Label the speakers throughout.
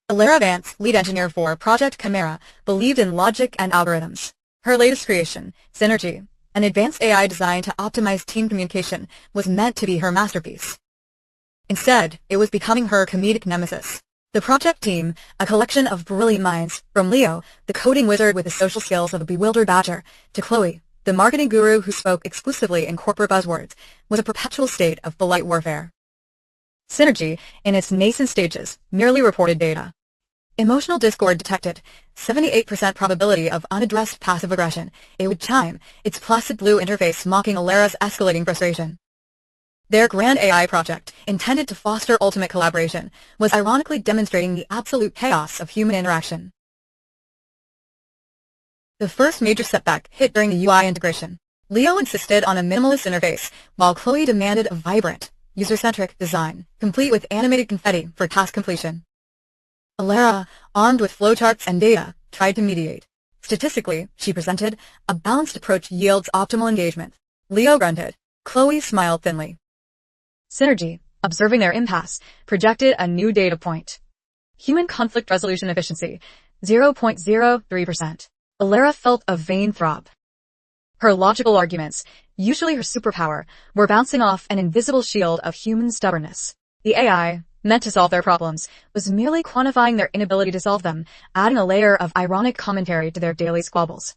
Speaker 1: Alara Vance, lead engineer for Project Chimera, believed in logic and algorithms. Her latest creation, Synergy, an advanced AI designed to optimize team communication, was meant to be her masterpiece. Instead, it was becoming her comedic nemesis. The project team, a collection of brilliant minds, from Leo, the coding wizard with the social skills of a bewildered badger, to Chloe, the marketing guru who spoke exclusively in corporate buzzwords, was a perpetual state of polite warfare. Synergy, in its nascent stages, merely reported data. Emotional discord detected, 78% probability of unaddressed passive aggression. It would chime, its placid blue interface mocking Alara's escalating frustration. Their grand AI project, intended to foster ultimate collaboration, was ironically demonstrating the absolute chaos of human interaction. The first major setback hit during the UI integration. Leo insisted on a minimalist interface, while Chloe demanded a vibrant, user-centric design, complete with animated confetti for task completion. Alara, armed with flowcharts and data, tried to mediate. Statistically, she presented, a balanced approach yields optimal engagement. Leo grunted. Chloe smiled thinly. Synergy, observing their impasse, projected a new data point. Human conflict resolution efficiency, 0.03%. Alara felt a vain throb. Her logical arguments, usually her superpower, were bouncing off an invisible shield of human stubbornness. The AI, meant to solve their problems, was merely quantifying their inability to solve them, adding a layer of ironic commentary to their daily squabbles.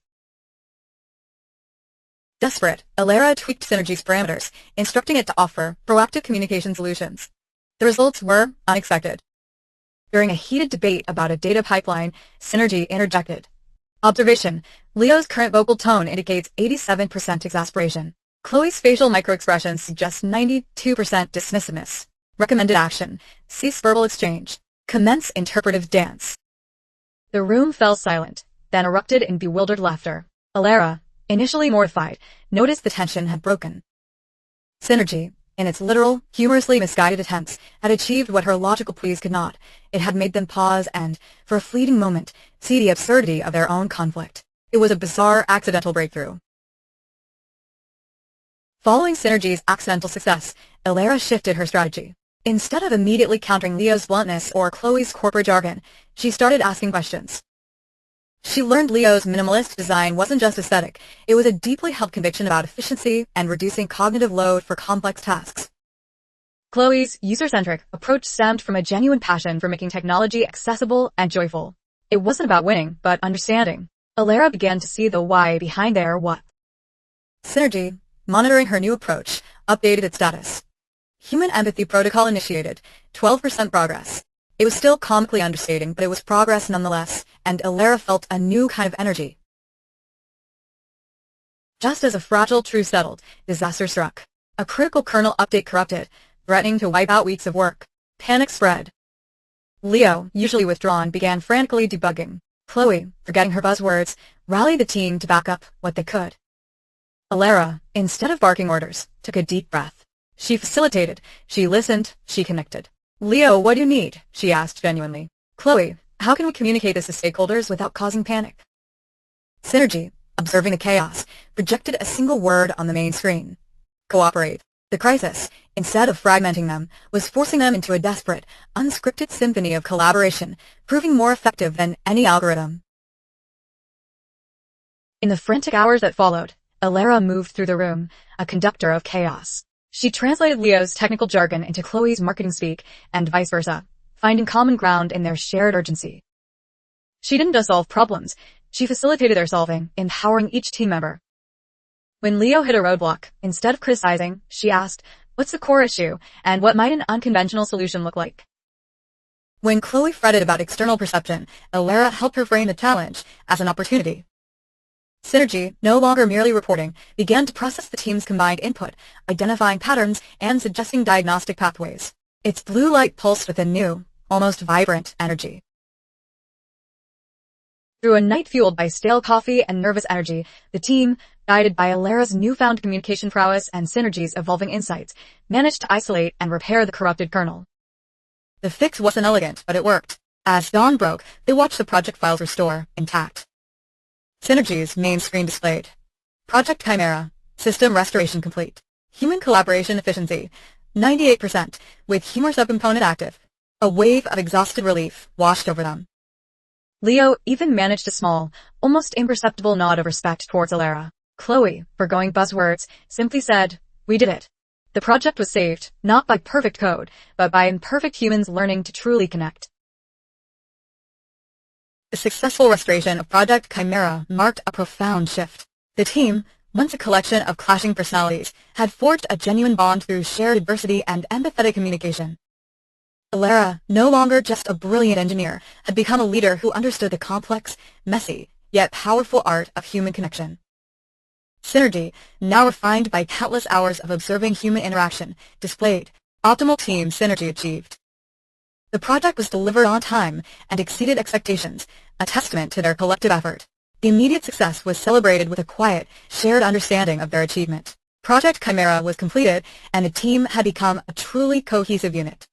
Speaker 1: Desperate, Alara tweaked Synergy's parameters, instructing it to offer proactive communication solutions. The results were unexpected. During a heated debate about a data pipeline, Synergy interjected. Observation: Leo's current vocal tone indicates 87% exasperation. Chloe's facial microexpressions suggest 92% dismissiveness. Recommended action: cease verbal exchange. Commence interpretive dance. The room fell silent, then erupted in bewildered laughter. Alara, initially mortified, noticed the tension had broken. Synergy, in its literal, humorously misguided attempts, had achieved what her logical pleas could not. It had made them pause and, for a fleeting moment, see the absurdity of their own conflict. It was a bizarre, accidental breakthrough. Following Synergy's accidental success, Alara shifted her strategy. Instead of immediately countering Leo's bluntness or Chloe's corporate jargon, she started asking questions. She learned Leo's minimalist design wasn't just aesthetic, it was a deeply held conviction about efficiency and reducing cognitive load for complex tasks. Chloe's user-centric approach stemmed from a genuine passion for making technology accessible and joyful. It wasn't about winning, but understanding. Alara began to see the why behind their what. Synergy, monitoring her new approach, updated its status. Human empathy protocol initiated, 12% progress. It was still comically understating, but it was progress nonetheless, and Alara felt a new kind of energy. Just as a fragile truth settled, disaster struck. A critical kernel update corrupted, threatening to wipe out weeks of work. Panic spread. Leo, usually withdrawn, began frantically debugging. Chloe, forgetting her buzzwords, rallied the team to back up what they could. Alara, instead of barking orders, took a deep breath. She facilitated, she listened, she connected. Leo, what do you need? She asked genuinely. Chloe, how can we communicate this to stakeholders without causing panic? Synergy, observing the chaos, projected a single word on the main screen. Cooperate. The crisis, instead of fragmenting them, was forcing them into a desperate, unscripted symphony of collaboration, proving more effective than any algorithm. In the frantic hours that followed, Alara moved through the room, a conductor of chaos. She translated Leo's technical jargon into Chloe's marketing speak, and vice versa, finding common ground in their shared urgency. She didn't just solve problems, she facilitated their solving, empowering each team member. When Leo hit a roadblock, instead of criticizing, she asked, what's the core issue, and what might an unconventional solution look like? When Chloe fretted about external perception, Alara helped her frame the challenge as an opportunity. Synergy, no longer merely reporting, began to process the team's combined input, identifying patterns and suggesting diagnostic pathways. Its blue light pulsed with a new, almost vibrant energy. Through a night fueled by stale coffee and nervous energy, the team, guided by Alara's newfound communication prowess and Synergy's evolving insights, managed to isolate and repair the corrupted kernel. The fix wasn't elegant, but it worked. As dawn broke, they watched the project files restore, intact. Synergy's main screen displayed. Project Chimera, system restoration complete. Human collaboration efficiency, 98%, with humor subcomponent active. A wave of exhausted relief washed over them. Leo even managed a small, almost imperceptible nod of respect towards Alara. Chloe, forgoing buzzwords, simply said, "We did it." The project was saved, not by perfect code, but by imperfect humans learning to truly connect. The successful restoration of Project Chimera marked a profound shift. The team, once a collection of clashing personalities, had forged a genuine bond through shared adversity and empathetic communication. Alara, no longer just a brilliant engineer, had become a leader who understood the complex, messy, yet powerful art of human connection. Synergy, now refined by countless hours of observing human interaction, displayed optimal team synergy achieved. The project was delivered on time and exceeded expectations, a testament to their collective effort. The immediate success was celebrated with a quiet, shared understanding of their achievement. Project Chimera was completed, and the team had become a truly cohesive unit.